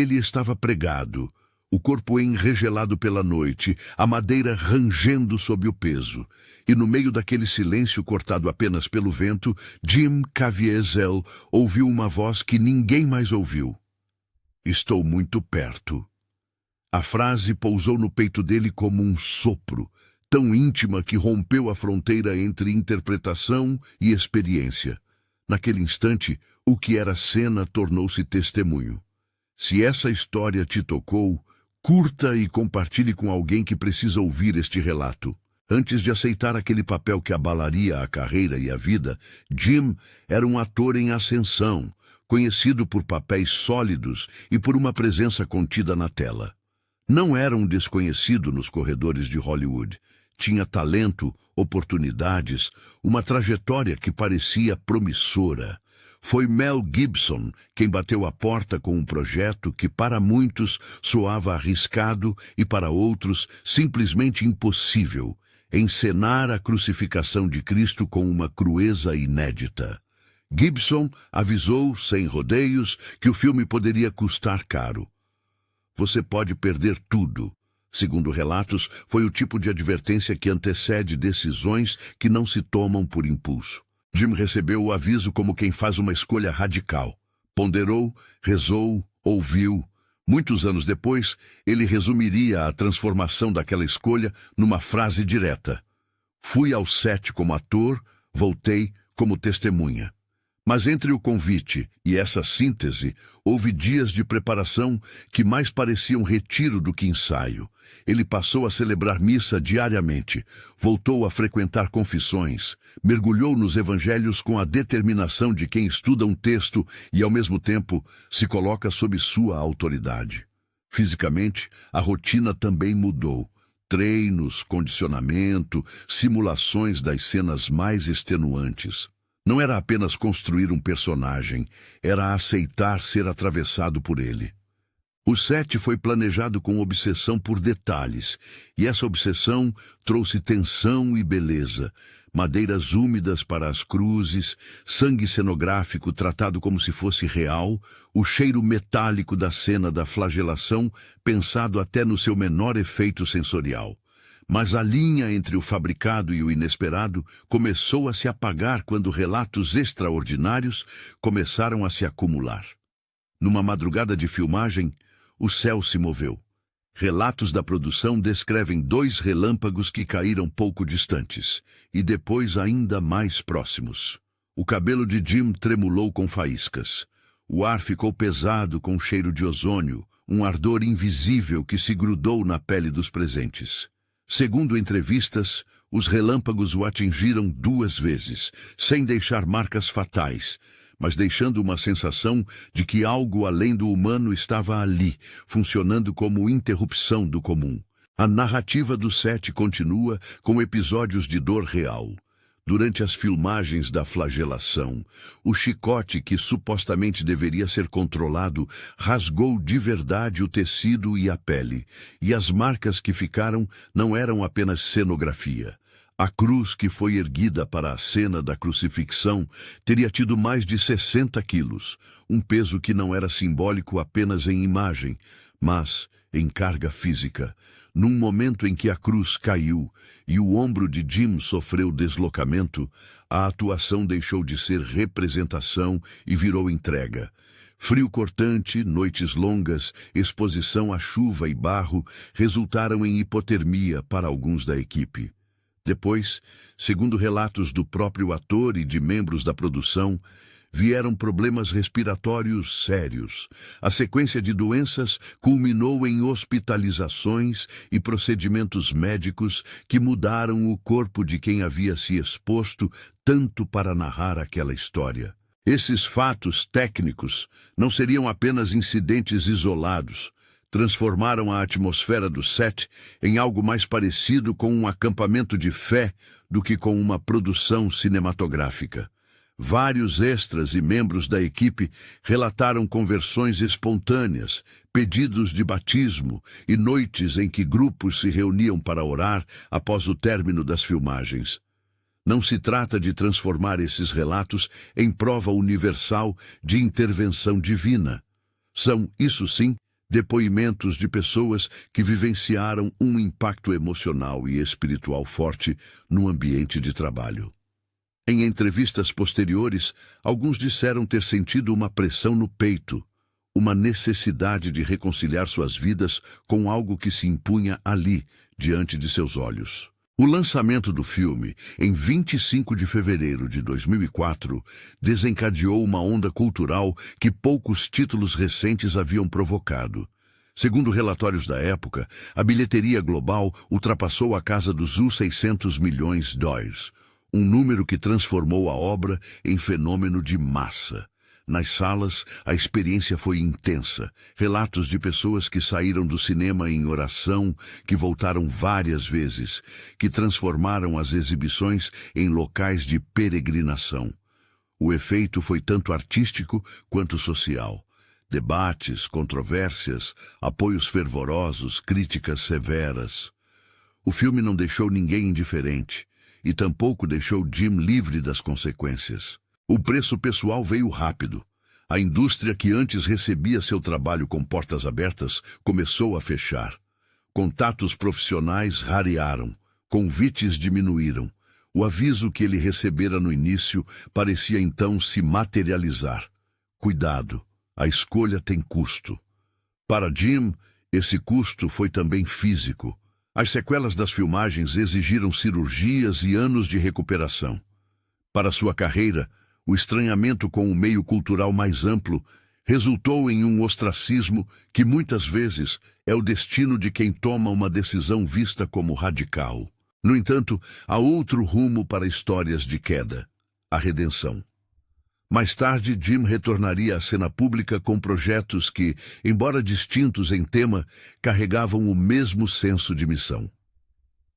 ele estava pregado, o corpo enregelado pela noite, a madeira rangendo sob o peso. E no meio daquele silêncio cortado apenas pelo vento, Jim Caviezel ouviu uma voz que ninguém mais ouviu. Estou muito perto. A frase pousou no peito dele como um sopro, tão íntima que rompeu a fronteira entre interpretação e experiência. Naquele instante, o que era cena tornou-se testemunho. Se essa história te tocou, curta e compartilhe com alguém que precisa ouvir este relato. Antes de aceitar aquele papel que abalaria a carreira e a vida, Jim era um ator em ascensão, conhecido por papéis sólidos e por uma presença contida na tela. Não era um desconhecido nos corredores de Hollywood. Tinha talento, oportunidades, uma trajetória que parecia promissora. Foi Mel Gibson quem bateu a porta com um projeto que para muitos soava arriscado e para outros simplesmente impossível: encenar a crucificação de Cristo com uma crueza inédita. Gibson avisou, sem rodeios, que o filme poderia custar caro. Você pode perder tudo. Segundo relatos, foi o tipo de advertência que antecede decisões que não se tomam por impulso. Jim recebeu o aviso como quem faz uma escolha radical. Ponderou, rezou, ouviu. Muitos anos depois, ele resumiria a transformação daquela escolha numa frase direta: fui ao set como ator, voltei como testemunha. Mas entre o convite e essa síntese, houve dias de preparação que mais pareciam retiro do que ensaio. Ele passou a celebrar missa diariamente, voltou a frequentar confissões, mergulhou nos evangelhos com a determinação de quem estuda um texto e, ao mesmo tempo, se coloca sob sua autoridade. Fisicamente, a rotina também mudou. Treinos, condicionamento, simulações das cenas mais extenuantes. Não era apenas construir um personagem, era aceitar ser atravessado por ele. O set foi planejado com obsessão por detalhes, e essa obsessão trouxe tensão e beleza. Madeiras úmidas para as cruzes, sangue cenográfico tratado como se fosse real, o cheiro metálico da cena da flagelação, pensado até no seu menor efeito sensorial. Mas a linha entre o fabricado e o inesperado começou a se apagar quando relatos extraordinários começaram a se acumular. Numa madrugada de filmagem, o céu se moveu. Relatos da produção descrevem 2 relâmpagos que caíram pouco distantes, e depois ainda mais próximos. O cabelo de Jim tremulou com faíscas. O ar ficou pesado com cheiro de ozônio, um ardor invisível que se grudou na pele dos presentes. Segundo entrevistas, os relâmpagos o atingiram 2 vezes, sem deixar marcas fatais, mas deixando uma sensação de que algo além do humano estava ali, funcionando como interrupção do comum. A narrativa do set continua com episódios de dor real. Durante as filmagens da flagelação, o chicote que supostamente deveria ser controlado rasgou de verdade o tecido e a pele, e as marcas que ficaram não eram apenas cenografia. A cruz que foi erguida para a cena da crucifixão teria tido mais de 60 quilos, um peso que não era simbólico apenas em imagem, mas em carga física. Num momento em que a cruz caiu e o ombro de Jim sofreu deslocamento, a atuação deixou de ser representação e virou entrega. Frio cortante, noites longas, exposição à chuva e barro resultaram em hipotermia para alguns da equipe. Depois, segundo relatos do próprio ator e de membros da produção, vieram problemas respiratórios sérios. A sequência de doenças culminou em hospitalizações e procedimentos médicos que mudaram o corpo de quem havia se exposto tanto para narrar aquela história. Esses fatos técnicos não seriam apenas incidentes isolados. Transformaram a atmosfera do set em algo mais parecido com um acampamento de fé do que com uma produção cinematográfica. Vários extras e membros da equipe relataram conversões espontâneas, pedidos de batismo e noites em que grupos se reuniam para orar após o término das filmagens. Não se trata de transformar esses relatos em prova universal de intervenção divina. São, isso sim, depoimentos de pessoas que vivenciaram um impacto emocional e espiritual forte no ambiente de trabalho. Em entrevistas posteriores, alguns disseram ter sentido uma pressão no peito, uma necessidade de reconciliar suas vidas com algo que se impunha ali, diante de seus olhos. O lançamento do filme, em 25 de fevereiro de 2004, desencadeou uma onda cultural que poucos títulos recentes haviam provocado. Segundo relatórios da época, a bilheteria global ultrapassou a casa dos US$600 milhões, um número que transformou a obra em fenômeno de massa. Nas salas, a experiência foi intensa. Relatos de pessoas que saíram do cinema em oração, que voltaram várias vezes, que transformaram as exibições em locais de peregrinação. O efeito foi tanto artístico quanto social. Debates, controvérsias, apoios fervorosos, críticas severas. O filme não deixou ninguém indiferente, e tampouco deixou Jim livre das consequências. O preço pessoal veio rápido. A indústria que antes recebia seu trabalho com portas abertas começou a fechar. Contatos profissionais rarearam, convites diminuíram. O aviso que ele recebera no início parecia então se materializar. Cuidado, a escolha tem custo. Para Jim, esse custo foi também físico. As sequelas das filmagens exigiram cirurgias e anos de recuperação. Para sua carreira, o estranhamento com o meio cultural mais amplo resultou em um ostracismo que muitas vezes é o destino de quem toma uma decisão vista como radical. No entanto, há outro rumo para histórias de queda: a redenção. Mais tarde, Jim retornaria à cena pública com projetos que, embora distintos em tema, carregavam o mesmo senso de missão.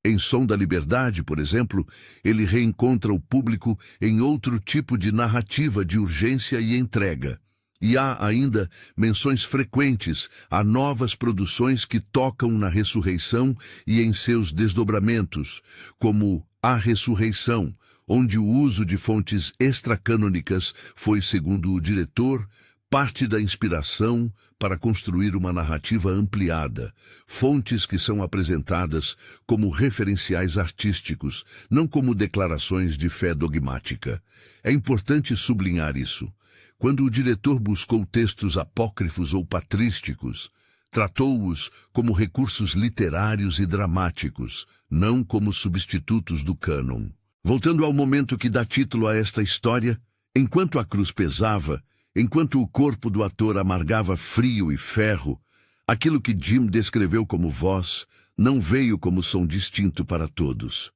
Em Som da Liberdade, por exemplo, ele reencontra o público em outro tipo de narrativa de urgência e entrega. E há ainda menções frequentes a novas produções que tocam na ressurreição e em seus desdobramentos, como A Ressurreição, onde o uso de fontes extracanônicas foi, segundo o diretor, parte da inspiração para construir uma narrativa ampliada, fontes que são apresentadas como referenciais artísticos, não como declarações de fé dogmática. É importante sublinhar isso. Quando o diretor buscou textos apócrifos ou patrísticos, tratou-os como recursos literários e dramáticos, não como substitutos do cânon. Voltando ao momento que dá título a esta história, enquanto a cruz pesava, enquanto o corpo do ator amargava frio e ferro, aquilo que Jim descreveu como voz não veio como som distinto para todos.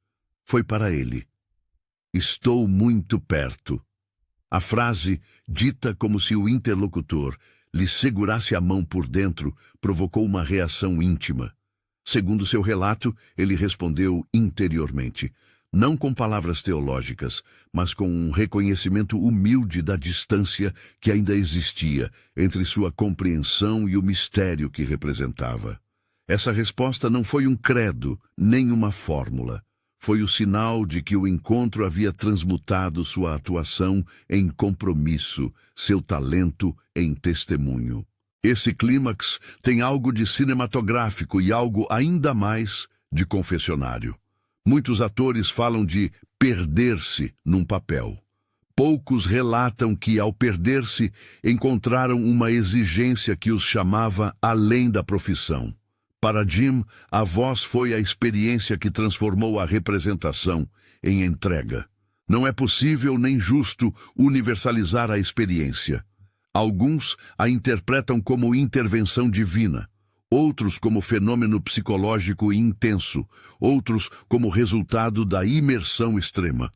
Foi para ele. Estou muito perto. A frase, dita como se o interlocutor lhe segurasse a mão por dentro, provocou uma reação íntima. Segundo seu relato, ele respondeu interiormente, não com palavras teológicas, mas com um reconhecimento humilde da distância que ainda existia entre sua compreensão e o mistério que representava. Essa resposta não foi um credo, nem uma fórmula. Foi o sinal de que o encontro havia transmutado sua atuação em compromisso, seu talento em testemunho. Esse clímax tem algo de cinematográfico e algo ainda mais de confessionário. Muitos atores falam de perder-se num papel. Poucos relatam que, ao perder-se, encontraram uma exigência que os chamava além da profissão. Para Jim, a voz foi a experiência que transformou a representação em entrega. Não é possível nem justo universalizar a experiência. Alguns a interpretam como intervenção divina, outros como fenômeno psicológico intenso, outros como resultado da imersão extrema.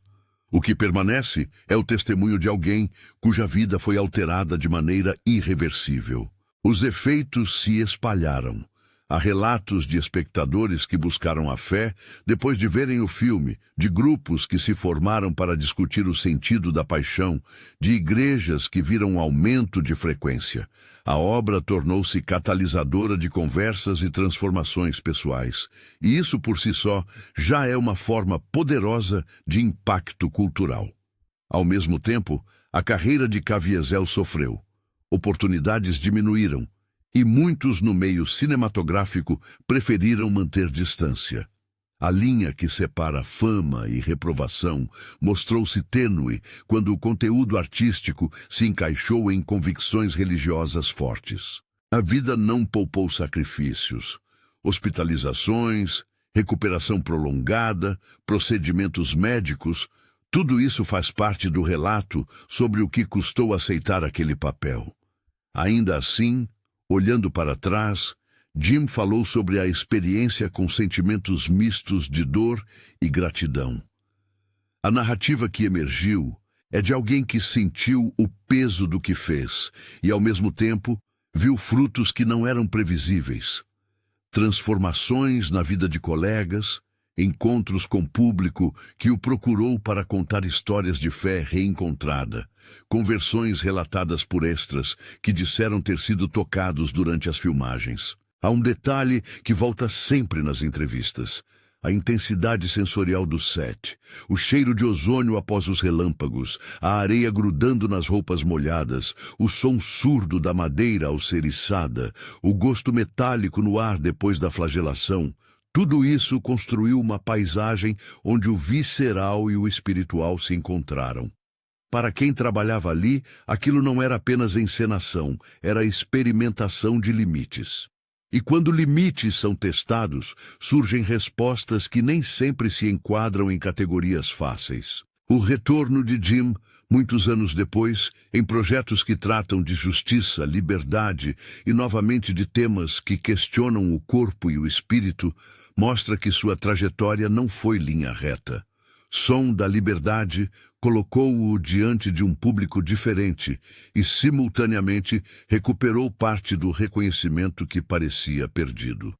O que permanece é o testemunho de alguém cuja vida foi alterada de maneira irreversível. Os efeitos se espalharam. Há relatos de espectadores que buscaram a fé depois de verem o filme, de grupos que se formaram para discutir o sentido da paixão, de igrejas que viram aumento de frequência. A obra tornou-se catalisadora de conversas e transformações pessoais, e isso por si só já é uma forma poderosa de impacto cultural. Ao mesmo tempo, a carreira de Caviezel sofreu. Oportunidades diminuíram, e muitos no meio cinematográfico preferiram manter distância. A linha que separa fama e reprovação mostrou-se tênue quando o conteúdo artístico se encaixou em convicções religiosas fortes. A vida não poupou sacrifícios, hospitalizações, recuperação prolongada, procedimentos médicos, tudo isso faz parte do relato sobre o que custou aceitar aquele papel. Ainda assim, olhando para trás, Jim falou sobre a experiência com sentimentos mistos de dor e gratidão. A narrativa que emergiu é de alguém que sentiu o peso do que fez e, ao mesmo tempo, viu frutos que não eram previsíveis. Transformações na vida de colegas, encontros com público que o procurou para contar histórias de fé reencontrada, conversões relatadas por extras que disseram ter sido tocados durante as filmagens. Há um detalhe que volta sempre nas entrevistas: a intensidade sensorial do set, o cheiro de ozônio após os relâmpagos, a areia grudando nas roupas molhadas, o som surdo da madeira ao ser içada, o gosto metálico no ar depois da flagelação. Tudo isso construiu uma paisagem onde o visceral e o espiritual se encontraram. Para quem trabalhava ali, aquilo não era apenas encenação, era experimentação de limites. E quando limites são testados, surgem respostas que nem sempre se enquadram em categorias fáceis. O retorno de Jim, muitos anos depois, em projetos que tratam de justiça, liberdade e novamente de temas que questionam o corpo e o espírito, mostra que sua trajetória não foi linha reta. Som da Liberdade colocou-o diante de um público diferente e, simultaneamente, recuperou parte do reconhecimento que parecia perdido.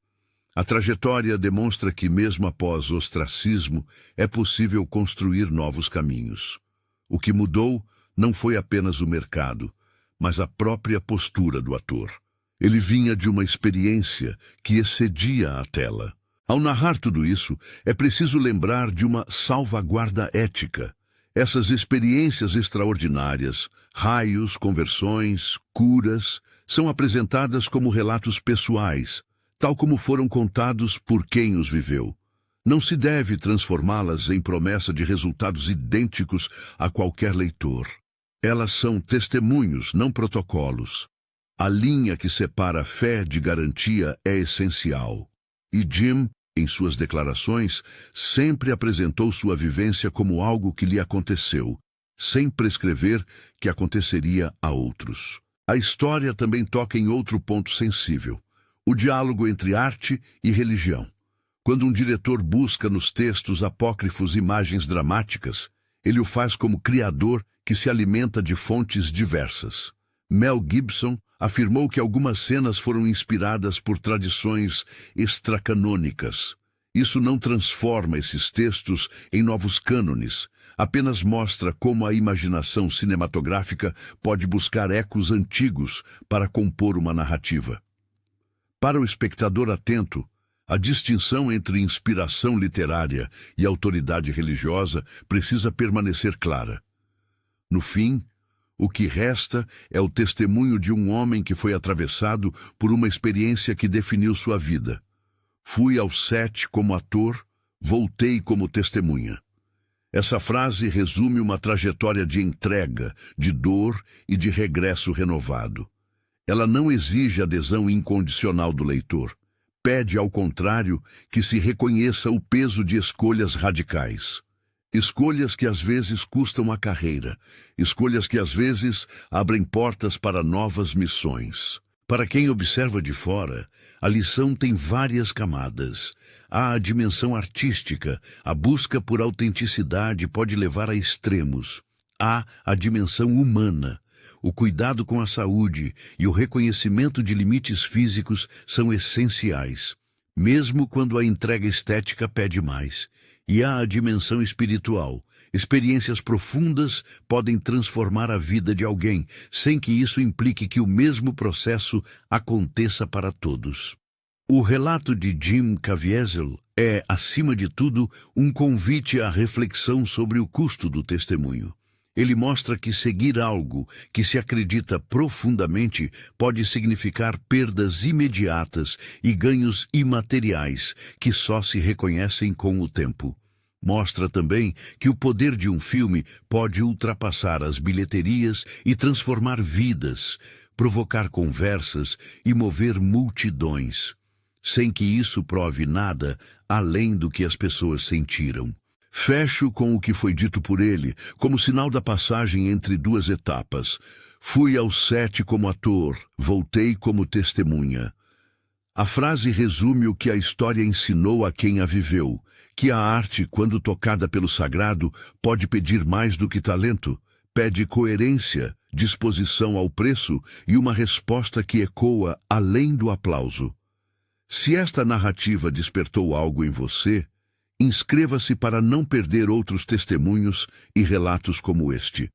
A trajetória demonstra que, mesmo após o ostracismo, é possível construir novos caminhos. O que mudou não foi apenas o mercado, mas a própria postura do ator. Ele vinha de uma experiência que excedia a tela. Ao narrar tudo isso, é preciso lembrar de uma salvaguarda ética. Essas experiências extraordinárias, raios, conversões, curas, são apresentadas como relatos pessoais, tal como foram contados por quem os viveu. Não se deve transformá-las em promessa de resultados idênticos a qualquer leitor. Elas são testemunhos, não protocolos. A linha que separa fé de garantia é essencial. E Jim, em suas declarações, sempre apresentou sua vivência como algo que lhe aconteceu, sem prescrever que aconteceria a outros. A história também toca em outro ponto sensível: o diálogo entre arte e religião. Quando um diretor busca nos textos apócrifos imagens dramáticas, ele o faz como criador que se alimenta de fontes diversas. Mel Gibson afirmou que algumas cenas foram inspiradas por tradições extracanônicas. Isso não transforma esses textos em novos cânones, apenas mostra como a imaginação cinematográfica pode buscar ecos antigos para compor uma narrativa. Para o espectador atento, a distinção entre inspiração literária e autoridade religiosa precisa permanecer clara. No fim, o que resta é o testemunho de um homem que foi atravessado por uma experiência que definiu sua vida. Fui ao set como ator, voltei como testemunha. Essa frase resume uma trajetória de entrega, de dor e de regresso renovado. Ela não exige adesão incondicional do leitor. Pede, ao contrário, que se reconheça o peso de escolhas radicais. Escolhas que às vezes custam a carreira, escolhas que às vezes abrem portas para novas missões. Para quem observa de fora, a lição tem várias camadas. Há a dimensão artística, a busca por autenticidade pode levar a extremos. Há a dimensão humana. O cuidado com a saúde e o reconhecimento de limites físicos são essenciais, mesmo quando a entrega estética pede mais. E há a dimensão espiritual. Experiências profundas podem transformar a vida de alguém, sem que isso implique que o mesmo processo aconteça para todos. O relato de Jim Caviezel é, acima de tudo, um convite à reflexão sobre o custo do testemunho. Ele mostra que seguir algo que se acredita profundamente pode significar perdas imediatas e ganhos imateriais que só se reconhecem com o tempo. Mostra também que o poder de um filme pode ultrapassar as bilheterias e transformar vidas, provocar conversas e mover multidões, sem que isso prove nada além do que as pessoas sentiram. Fecho com o que foi dito por ele, como sinal da passagem entre duas etapas. Fui ao set como ator, voltei como testemunha. A frase resume o que a história ensinou a quem a viveu, que a arte, quando tocada pelo sagrado, pode pedir mais do que talento. Pede coerência, disposição ao preço e uma resposta que ecoa além do aplauso. Se esta narrativa despertou algo em você, inscreva-se para não perder outros testemunhos e relatos como este.